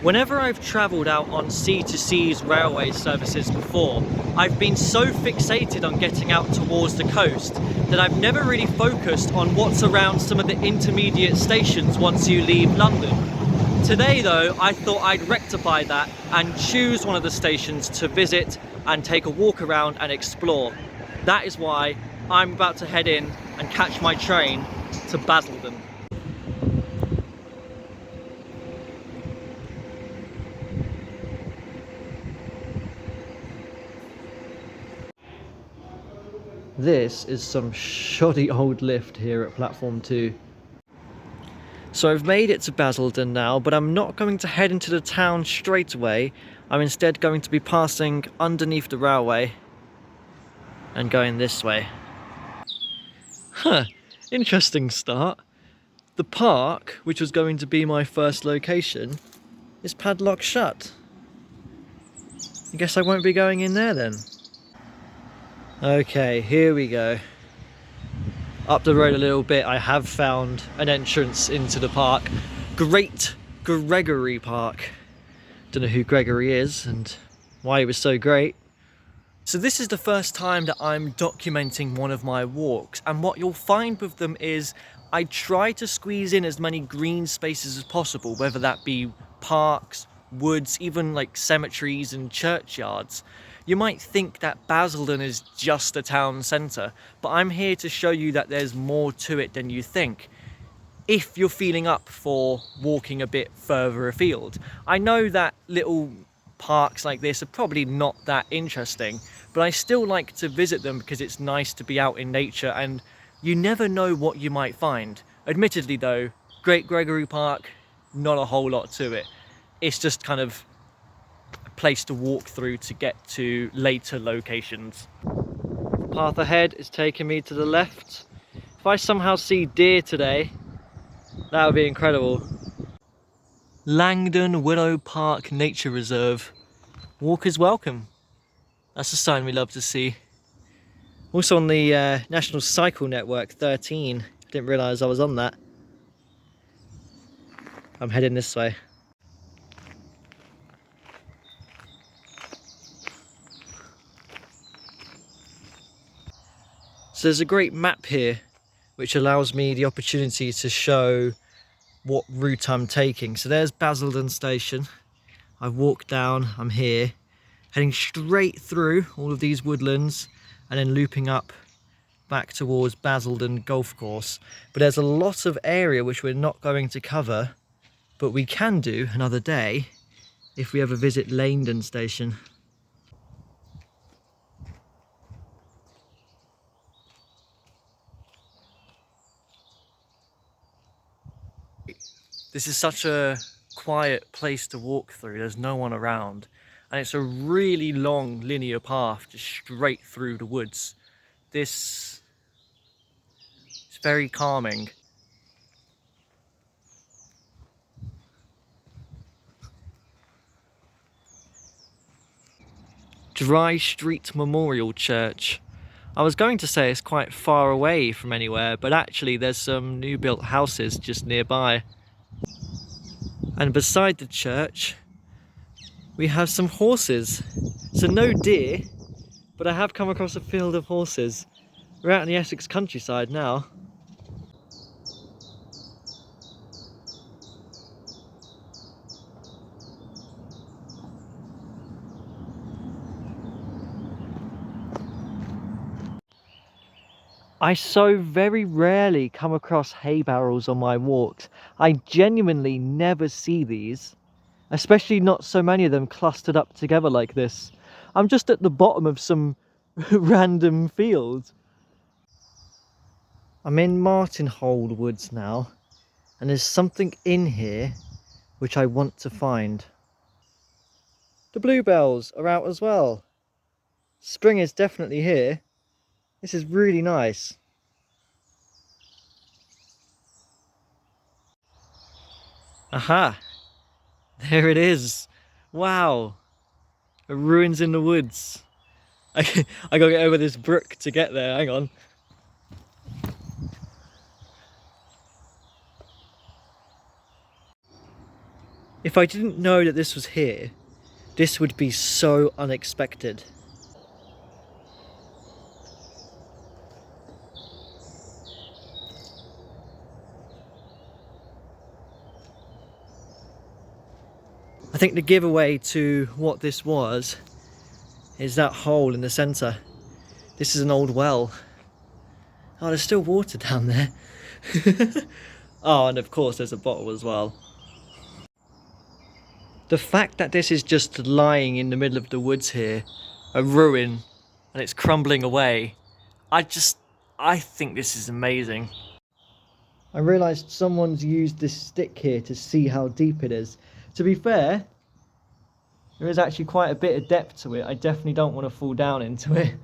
Whenever I've travelled out on sea-to-seas railway services before, I've been so fixated on getting out towards the coast that I've never really focused on what's around some of the intermediate stations once you leave London. Today though, I thought I'd rectify that and choose one of the stations to visit and take a walk around and explore. That is why I'm about to head in and catch my train to Basildon. This is some shoddy old lift here at platform 2. So I've made it to Basildon now, but I'm not going to head into the town straight away. I'm instead going to be passing underneath the railway and going this way. Huh, interesting start. The park, which was going to be my first location, is padlocked shut. I guess I won't be going in there then. Okay, here we go. Up the road a little bit, I have found an entrance into the park. Great Gregory Park. Don't know who Gregory is and why he was so great. So this is the first time that I'm documenting one of my walks, and what you'll find with them is I try to squeeze in as many green spaces as possible, whether that be parks, woods, even like cemeteries and churchyards. You might think that Basildon is just a town centre, but I'm here to show you that there's more to it than you think, if you're feeling up for walking a bit further afield. I know that little parks like this are probably not that interesting, but I still like to visit them because it's nice to be out in nature and you never know what you might find. Admittedly though, Great Gregory Park, not a whole lot to it. It's just kind of a place to walk through to get to later locations. The path ahead is taking me to the left. If I somehow see deer today, that would be incredible. Langdon Willow Park Nature Reserve. Walkers welcome. That's a sign we love to see. Also on the National Cycle Network 13. Didn't realise I was on that. I'm heading this way. So there's a great map here which allows me the opportunity to show what route I'm taking. So there's Basildon Station. I've walked down, I'm here, heading straight through all of these woodlands and then looping up back towards Basildon Golf Course. But there's a lot of area which we're not going to cover, but we can do another day if we ever visit Langdon Station. This is such a quiet place to walk through, there's no one around. And it's a really long linear path just straight through the woods. This is very calming. Dry Street Memorial Church. I was going to say it's quite far away from anywhere, but actually there's some new built houses just nearby. And beside the church, we have some horses. So no deer, but I have come across a field of horses. We're out in the Essex countryside now. I so very rarely come across hay barrels on my walks. I genuinely never see these, especially not so many of them clustered up together like this. I'm just at the bottom of some random field. I'm in Martinhold Woods now, and there's something in here which I want to find. The bluebells are out as well. Spring is definitely here. This is really nice. Aha! There it is. Wow. Ruins in the woods. I gotta get over this brook to get there. Hang on. If I didn't know that this was here, this would be so unexpected. I think the giveaway to what this was is that hole in the centre. This is an old well. Oh, there's still water down there. Oh, and of course there's a bottle as well. The fact that this is just lying in the middle of the woods here, a ruin, and it's crumbling away, I think this is amazing. I realised someone's used this stick here to see how deep it is. To be fair, there is actually quite a bit of depth to it. I definitely don't want to fall down into it.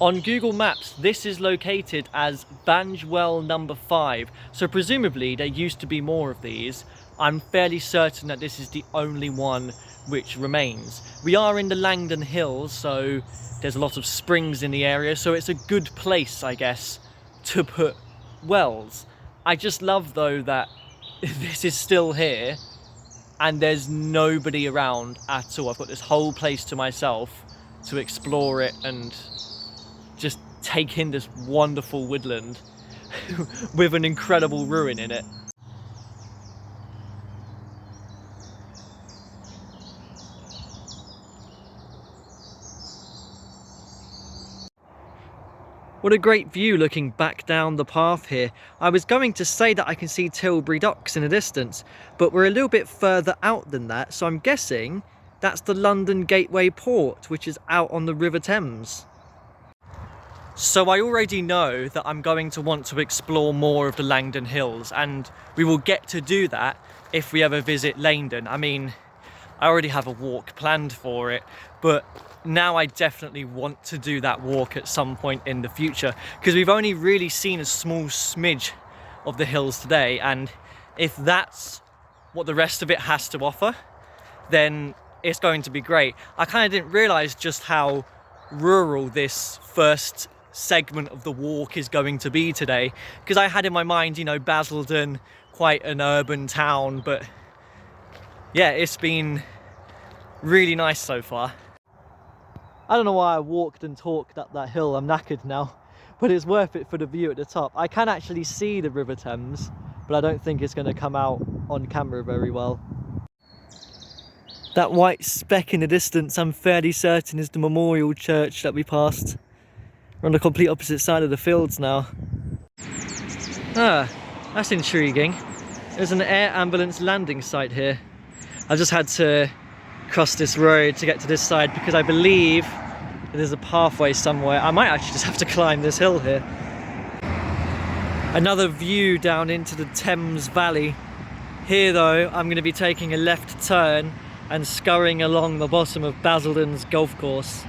On Google Maps, this is located as Banj Well number 5. So presumably there used to be more of these. I'm fairly certain that this is the only one which remains. We are in the Langdon Hills, so there's a lot of springs in the area, so it's a good place, I guess, to put wells. I just love though that this is still here and there's nobody around at all. I've got this whole place to myself to explore it and just take in this wonderful woodland with an incredible ruin in it. What a great view looking back down the path here. I was going to say that I can see Tilbury Docks in the distance, but we're a little bit further out than that, so I'm guessing that's the London Gateway Port, which is out on the River Thames. So I already know that I'm going to want to explore more of the Langdon Hills, and we will get to do that if we ever visit Langdon. I mean, I already have a walk planned for it, but now I definitely want to do that walk at some point in the future, because we've only really seen a small smidge of the hills today, and if that's what the rest of it has to offer, then it's going to be great. I kind of didn't realise just how rural this first segment of the walk is going to be today, because I had in my mind, you know, Basildon, quite an urban town, but yeah, it's been really nice so far. I don't know why I walked and talked up that hill, I'm knackered now, but it's worth it for the view at the top. I can actually see the River Thames, but I don't think it's going to come out on camera very well. That white speck in the distance, I'm fairly certain, is the memorial church that we passed. We're on the complete opposite side of the fields now. Ah, that's intriguing. There's an air ambulance landing site here. I just had to cross this road to get to this side because I believe there's a pathway somewhere. I might actually just have to climb this hill here. Another view down into the Thames Valley. Here though, I'm going to be taking a left turn and scurrying along the bottom of Basildon's golf course.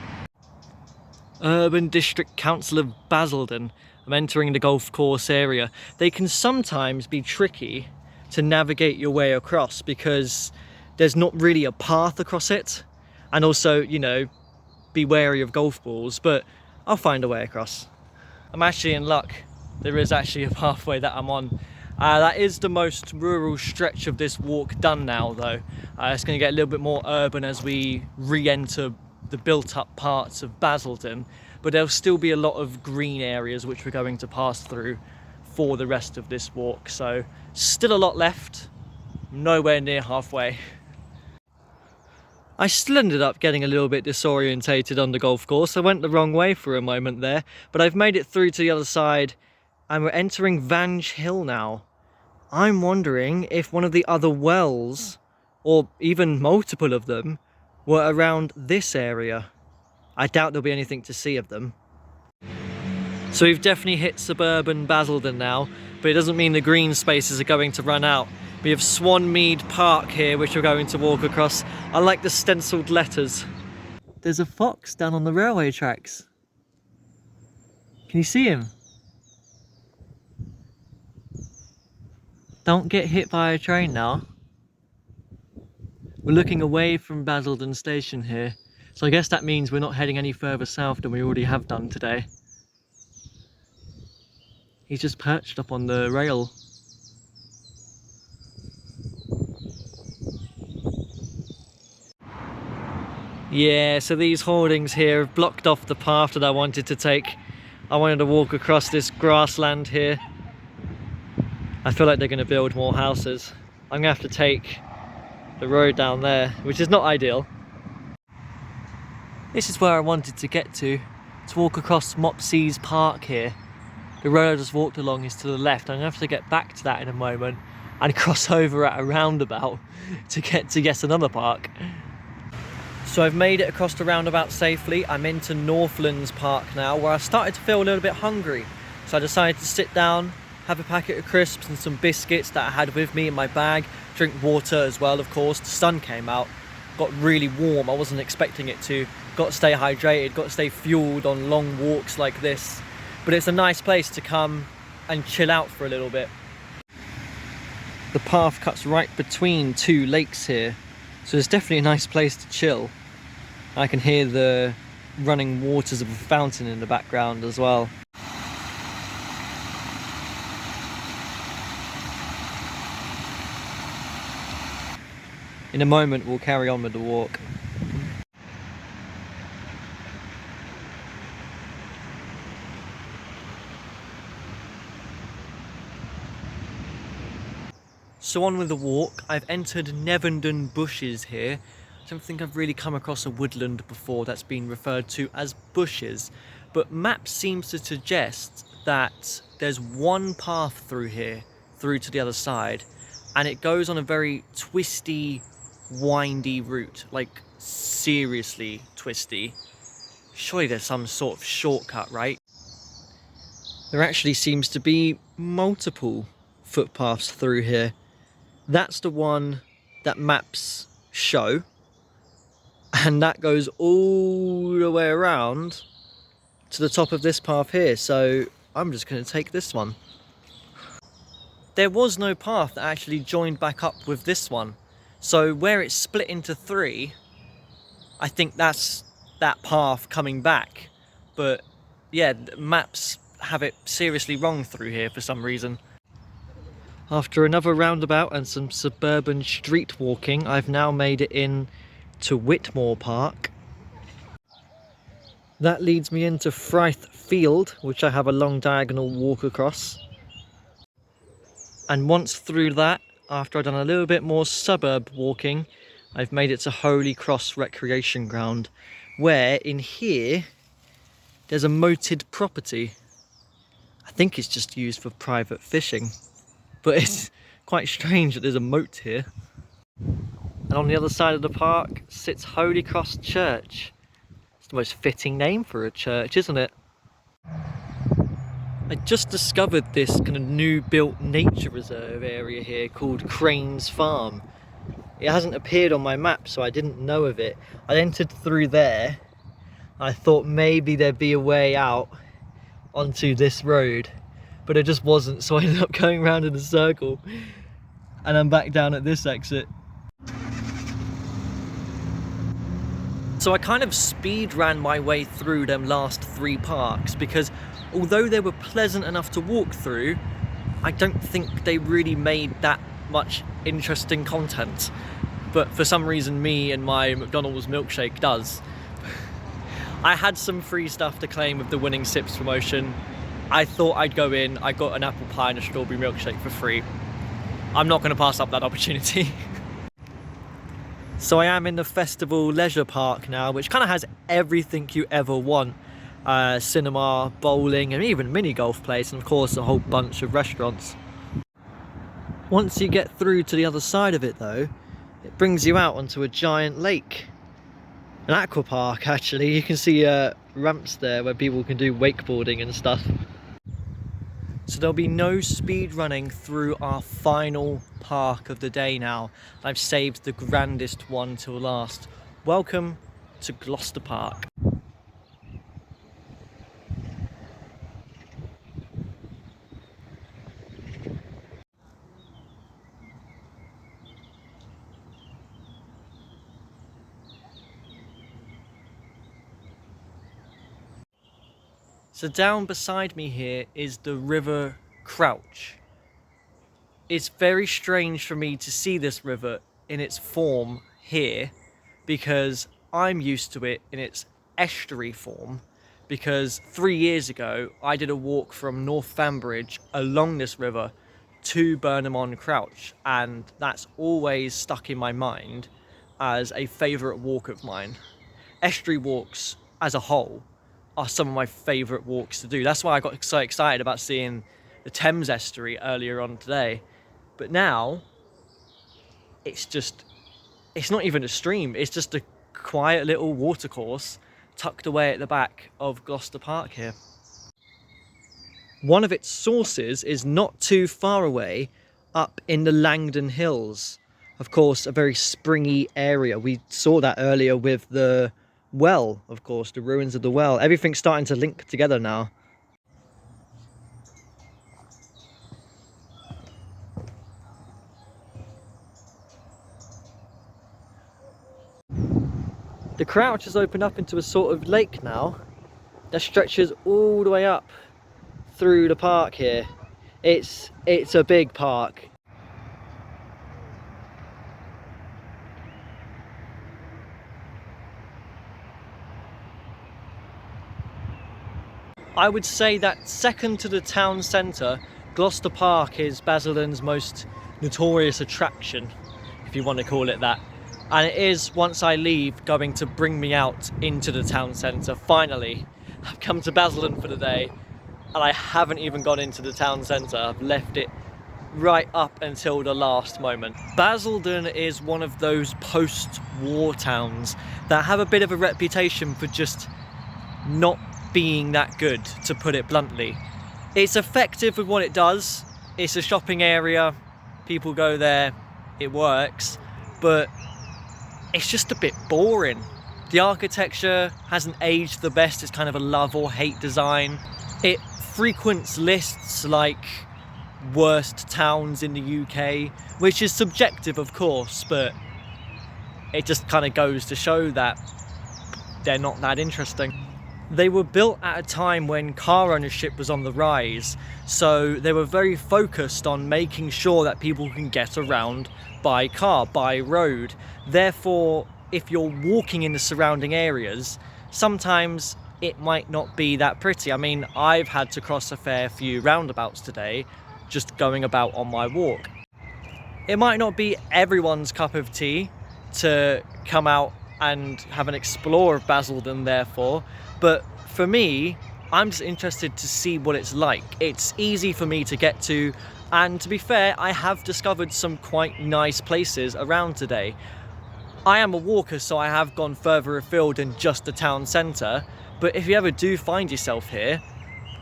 Urban District Council of Basildon. I'm entering the golf course area. They can sometimes be tricky to navigate your way across because there's not really a path across it, and also, you know, be wary of golf balls, but I'll find a way across. I'm actually in luck. There is actually a pathway that I'm on. That is the most rural stretch of this walk done now though. It's going to get a little bit more urban as we re-enter the built-up parts of Basildon, but there'll still be a lot of green areas which we're going to pass through for the rest of this walk, so still a lot left, nowhere near halfway. I still ended up getting a little bit disorientated on the golf course. I went the wrong way for a moment there, but I've made it through to the other side and we're entering Vange Hill now. I'm wondering if one of the other wells, or even multiple of them, were around this area. I doubt there'll be anything to see of them. So we've definitely hit suburban Basildon now, but it doesn't mean the green spaces are going to run out. We have Swanmead Park here, which we're going to walk across. I like the stenciled letters. There's a fox down on the railway tracks. Can you see him? Don't get hit by a train now. We're looking away from Basildon Station here, so I guess that means we're not heading any further south than we already have done today. He's just perched up on the rail. Yeah, so these hoardings here have blocked off the path that I wanted to take. I wanted to walk across this grassland here. I feel like they're going to build more houses. I'm going to have to take the road down there, which is not ideal. This is where I wanted to get to walk across Mopsy's Park here. The road I just walked along is to the left. I'm going to have to get back to that in a moment and cross over at a roundabout to get to yet another park. So I've made it across the roundabout safely. I'm into Northlands Park now, where I started to feel a little bit hungry. So I decided to sit down, have a packet of crisps and some biscuits that I had with me in my bag, drink water as well, of course. The sun came out, got really warm. I wasn't expecting it to. Got to stay hydrated, got to stay fueled on long walks like this. But it's a nice place to come and chill out for a little bit. The path cuts right between two lakes here, so it's definitely a nice place to chill. I can hear the running waters of a fountain in the background as well. In a moment we'll carry on with the walk. So on with the walk. I've entered Nevendon bushes here. I don't think I've really come across a woodland before that's been referred to as bushes, but maps seems to suggest that there's one path through here, through to the other side, and it goes on a very twisty, windy route, like seriously twisty. Surely there's some sort of shortcut, right? There actually seems to be multiple footpaths through here. That's the one that maps show, and that goes all the way around to the top of this path here, so I'm just going to take this one. There was no path that actually joined back up with this one, so where it's split into three, I think that's that path coming back. But yeah, maps have it seriously wrong through here for some reason. After another roundabout and some suburban street walking, I've now made it in to Whitmore Park. That leads me into Fryth Field, which I have a long diagonal walk across. And once through that, after I've done a little bit more suburb walking, I've made it to Holy Cross Recreation Ground, where in here there's a moated property. I think it's just used for private fishing, but it's quite strange that there's a moat here. And on the other side of the park sits Holy Cross Church. It's the most fitting name for a church, isn't it? I just discovered this kind of new built nature reserve area here called Crane's Farm. It hasn't appeared on my map, so I didn't know of it. I entered through there. I thought maybe there'd be a way out onto this road, but it just wasn't, so I ended up going around in a circle and I'm back down at this exit. So I kind of speed ran my way through them last three parks, because although they were pleasant enough to walk through, I don't think they really made that much interesting content. But for some reason me and my McDonald's milkshake does. I had some free stuff to claim with the winning sips promotion. I thought I'd go in, I got an apple pie and a strawberry milkshake for free. I'm not going to pass up that opportunity. So I am in the Festival Leisure Park now, which kind of has everything you ever want. Cinema, bowling, and even mini golf place, and of course a whole bunch of restaurants. Once you get through to the other side of it though, it brings you out onto a giant lake. An aqua park actually. You can see ramps there where people can do wakeboarding and stuff. So there'll be no speed running through our final park of the day now. I've saved the grandest one till last. Welcome to Gloucester Park. So down beside me here is the River Crouch. It's very strange for me to see this river in its form here, because I'm used to it in its estuary form, because 3 years ago I did a walk from North Fambridge along this river to Burnham on Crouch, and that's always stuck in my mind as a favourite walk of mine. Estuary walks as a whole are some of my favourite walks to do. That's why I got so excited about seeing the Thames estuary earlier on today. But now it's not even a stream, it's just a quiet little watercourse tucked away at the back of Gloucester Park here. One of its sources is not too far away, up in the Langdon Hills. Of course, a very springy area. We saw that earlier with the well, of course, the ruins of the well. Everything's starting to link together now. The Crouch has opened up into a sort of lake now that stretches all the way up through the park here. It's a big park. I would say that second to the town centre, Gloucester Park is Basildon's most notorious attraction, if you want to call it that. And it is, once I leave, going to bring me out into the town centre. Finally, I've come to Basildon for the day, and I haven't even gone into the town centre. I've left it right up until the last moment. Basildon is one of those post-war towns that have a bit of a reputation for just not being that good, to put it bluntly. It's effective with what it does. It's a shopping area, people go there, it works, but it's just a bit boring. The architecture hasn't aged the best. It's kind of a love or hate design. It frequents lists like worst towns in the UK, which is subjective of course, but it just kind of goes to show that they're not that interesting. They were built at a time when car ownership was on the rise, so they were very focused on making sure that people can get around by car, by road. Therefore, if you're walking in the surrounding areas, sometimes it might not be that pretty. I mean, I've had to cross a fair few roundabouts today, just going about on my walk. It might not be everyone's cup of tea to come out and have an explore of Basildon, therefore, but for me, I'm just interested to see what it's like. It's easy for me to get to, and to be fair, I have discovered some quite nice places around today. I am a walker, so I have gone further afield than just the town centre, but if you ever do find yourself here,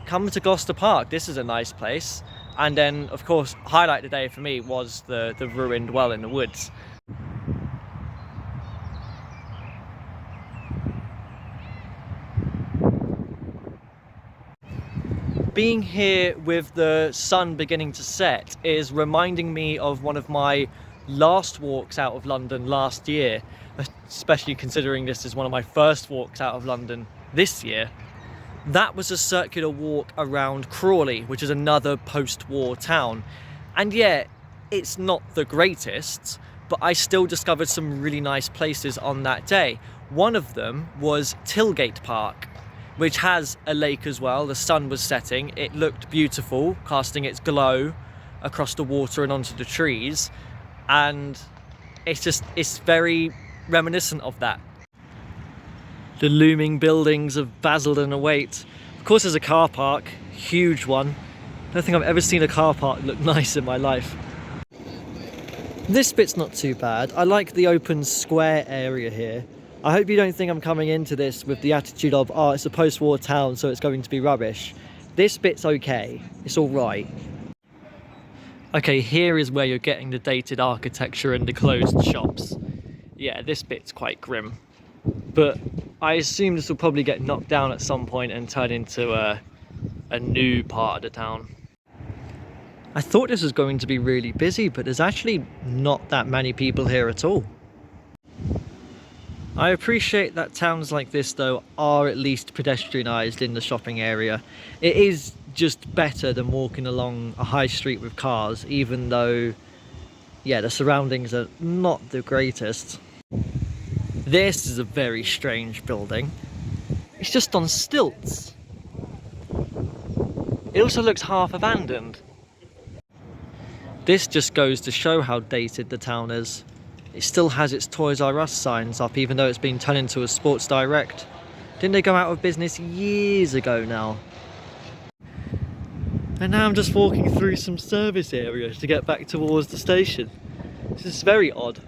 come to Gloucester Park. This is a nice place. And then, of course, highlight today for me was the ruined well in the woods. Being here with the sun beginning to set is reminding me of one of my last walks out of London last year, especially considering this is one of my first walks out of London this year. That was a circular walk around Crawley, which is another post-war town. And yeah, it's not the greatest, but I still discovered some really nice places on that day. One of them was Tilgate Park, which has a lake as well. The sun was setting. It looked beautiful, casting its glow across the water and onto the trees. And it's very reminiscent of that. The looming buildings of Basildon await. Of course, there's a car park, huge one. I don't think I've ever seen a car park look nice in my life. This bit's not too bad. I like the open square area here. I hope you don't think I'm coming into this with the attitude of, oh, it's a post-war town, so it's going to be rubbish. This bit's okay. It's all right. Okay, here is where you're getting the dated architecture and the closed shops. Yeah, this bit's quite grim. But I assume this will probably get knocked down at some point and turn into a new part of the town. I thought this was going to be really busy, but there's actually not that many people here at all. I appreciate that towns like this, though, are at least pedestrianised in the shopping area. It is just better than walking along a high street with cars, even though, yeah, the surroundings are not the greatest. This is a very strange building. It's just on stilts. It also looks half abandoned. This just goes to show how dated the town is. It still has its Toys R Us signs up even though it's been turned into a Sports Direct. Didn't they go out of business years ago now? And now I'm just walking through some service areas to get back towards the station. This is very odd.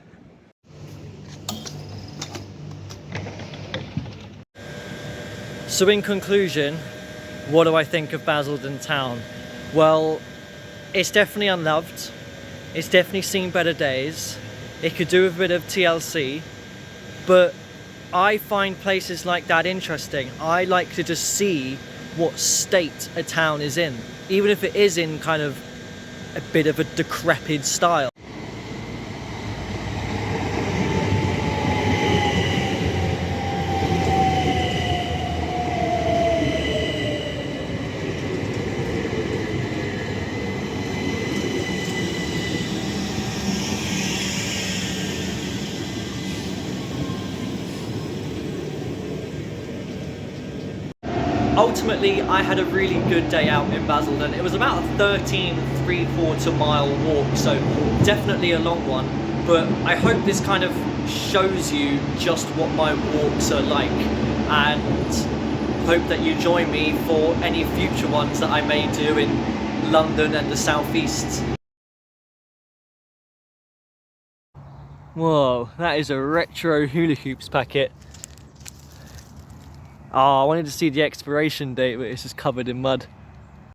So in conclusion, what do I think of Basildon town? Well, it's definitely unloved. It's definitely seen better days. It could do with a bit of TLC, but I find places like that interesting. I like to just see what state a town is in, even if it is in kind of a bit of a decrepit style. Ultimately, I had a really good day out in Basildon. It was about a 13 3/4 mile walk, so definitely a long one. But I hope this kind of shows you just what my walks are like, and hope that you join me for any future ones that I may do in London and the southeast. Whoa, that is a retro hula hoops packet. Oh, I wanted to see the expiration date, but it's just covered in mud.